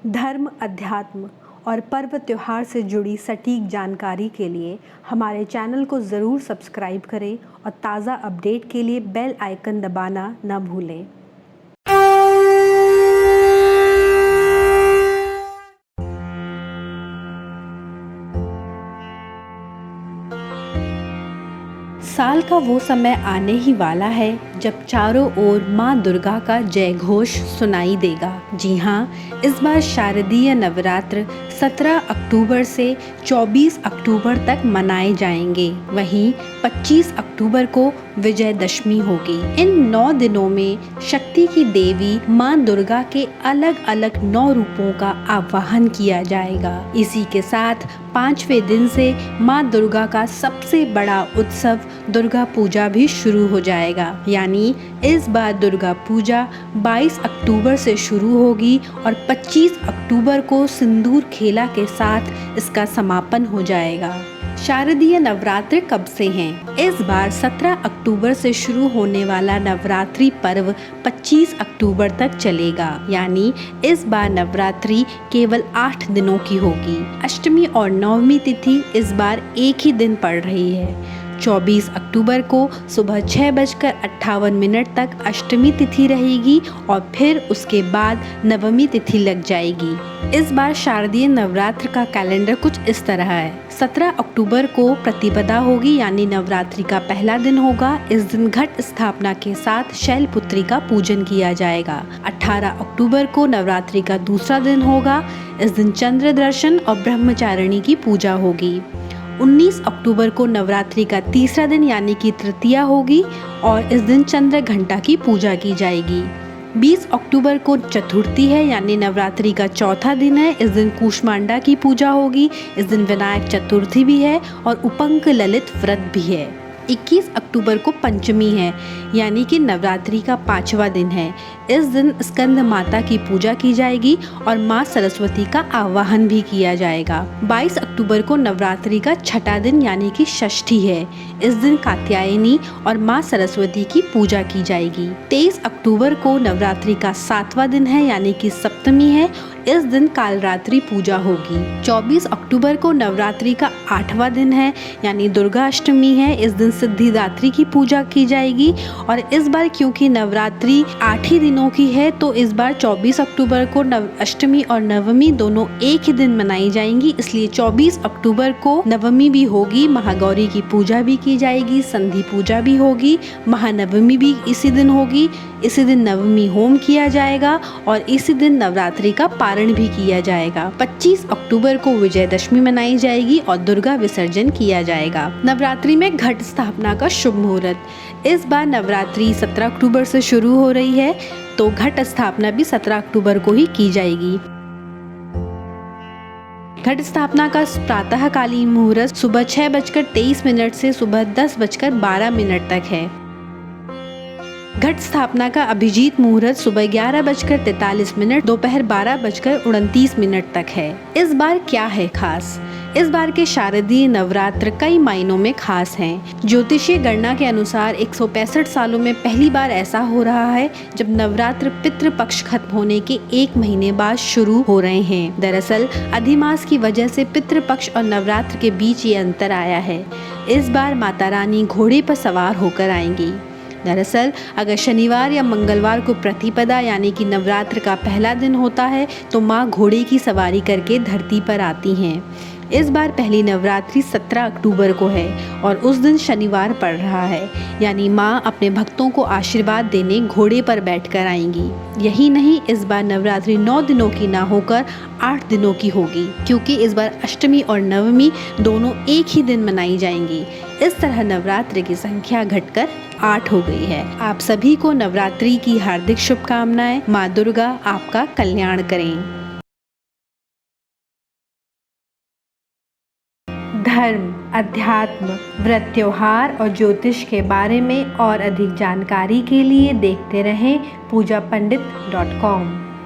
धर्म, अध्यात्म और पर्व त्योहार से जुड़ी सटीक जानकारी के लिए हमारे चैनल को ज़रूर सब्सक्राइब करें और ताज़ा अपडेट के लिए बेल आइकन दबाना न भूलें। साल का वो समय आने ही वाला है जब चारों ओर माँ दुर्गा का जय घोष सुनाई देगा। जी हाँ, इस बार शारदीय नवरात्र 17 अक्टूबर से 24 अक्टूबर तक मनाए जाएंगे। वहीं 25 अक्टूबर को विजयदशमी होगी। इन 9 दिनों में शक्ति की देवी माँ दुर्गा के अलग अलग 9 रूपों का आवाहन किया जाएगा। इसी के साथ 5वें दिन से माँ दुर्गा का सबसे बड़ा उत्सव दुर्गा पूजा भी शुरू हो जाएगा। यानी इस बार दुर्गा पूजा 22 अक्टूबर से शुरू होगी और 25 अक्टूबर को सिंदूर खेला के साथ इसका समापन हो जाएगा। शारदीय नवरात्र कब से हैं? इस बार 17 अक्टूबर से शुरू होने वाला नवरात्रि पर्व 25 अक्टूबर तक चलेगा। यानी इस बार नवरात्रि केवल 8 दिनों की होगी। अष्टमी और नवमी तिथि इस बार एक ही दिन पड़ रही है। 24 अक्टूबर को सुबह 6:58 तक अष्टमी तिथि रहेगी और फिर उसके बाद नवमी तिथि लग जाएगी। इस बार शारदीय नवरात्र का कैलेंडर कुछ इस तरह है। 17 अक्टूबर को प्रतिपदा होगी, यानी नवरात्रि का पहला दिन होगा। इस दिन घट स्थापना के साथ शैलपुत्री का पूजन किया जाएगा। 18 अक्टूबर को नवरात्रि का दूसरा दिन होगा। इस दिन चंद्र दर्शन और ब्रह्मचारिणी की पूजा होगी। 19 अक्टूबर को नवरात्रि का तीसरा दिन यानी कि तृतीया होगी और इस दिन चंद्र घंटा की पूजा की जाएगी। 20 अक्टूबर को चतुर्थी है, यानी नवरात्रि का चौथा दिन है। इस दिन कूष्मांडा की पूजा होगी। इस दिन विनायक चतुर्थी भी है और उपंक ललित व्रत भी है। 21 अक्टूबर को पंचमी है, यानी कि नवरात्रि का 5वां दिन है। इस दिन स्कंद माता की पूजा की जाएगी और माँ सरस्वती का आवाहन भी किया जाएगा। 22 अक्टूबर को नवरात्रि का 6ठा दिन यानी कि षष्ठी है। इस दिन कात्यायनी और माँ सरस्वती की पूजा की जाएगी। 23 अक्टूबर को नवरात्रि का 7वां दिन है, यानी कि सप्तमी है। इस दिन कालरात्रि पूजा होगी। 24 अक्टूबर को नवरात्रि का 8वां दिन है, यानी दुर्गा अष्टमी है। इस दिन सिद्धिदात्री की पूजा की जाएगी और इस बार क्योंकि नवरात्रि 8 ही दिनों की है तो इस बार 24 अक्टूबर को अष्टमी और नवमी दोनों एक ही दिन मनाई जाएंगी। इसलिए 24 अक्टूबर को नवमी भी होगी, महागौरी की पूजा भी की जाएगी, संधि पूजा भी होगी, महानवमी भी इसी दिन होगी। इसी दिन नवमी होम किया जाएगा और इसी दिन नवरात्रि का पारण भी किया जाएगा। 25 अक्टूबर को विजयदशमी मनाई जाएगी और दुर्गा विसर्जन किया जाएगा। नवरात्रि में घट स्थापना का शुभ मुहूर्त। इस बार नवरात्रि 17 अक्टूबर से शुरू हो रही है तो घट स्थापना भी 17 अक्टूबर को ही की जाएगी। घट स्थापना का प्रातःकालीन मुहूर्त सुबह 6:23 से सुबह 10:12 तक है। घट स्थापना का अभिजीत मुहूर्त सुबह 11:43, दोपहर 12:29 तक है। इस बार क्या है खास? इस बार के शारदीय नवरात्र कई मायनों में खास हैं। ज्योतिषीय गणना के अनुसार 165 सालों में पहली बार ऐसा हो रहा है जब नवरात्र पितृपक्ष खत्म होने के 1 महीने बाद शुरू हो रहे हैं। दरअसल अधिमास की वजह से पितृपक्ष और नवरात्र के बीच ये अंतर आया है। इस बार माता रानी घोड़े पर सवार होकर आएंगी। दरअसल अगर शनिवार या मंगलवार को प्रतिपदा यानी कि नवरात्र का पहला दिन होता है तो माँ घोड़े की सवारी करके धरती पर आती हैं। इस बार पहली नवरात्रि 17 अक्टूबर को है और उस दिन शनिवार पड़ रहा है, यानी माँ अपने भक्तों को आशीर्वाद देने घोड़े पर बैठकर आएंगी। यही नहीं, इस बार नवरात्रि 9 दिनों की ना होकर 8 दिनों की होगी, क्योंकि इस बार अष्टमी और नवमी दोनों एक ही दिन मनाई जाएंगी। इस तरह नवरात्रि की संख्या घटकर 8 हो गई है। आप सभी को नवरात्रि की हार्दिक शुभकामनाएं। माँ दुर्गा आपका कल्याण करें। धर्म, अध्यात्म, व्रत त्योहार और ज्योतिष के बारे में और अधिक जानकारी के लिए देखते रहें पूजापंडित.com।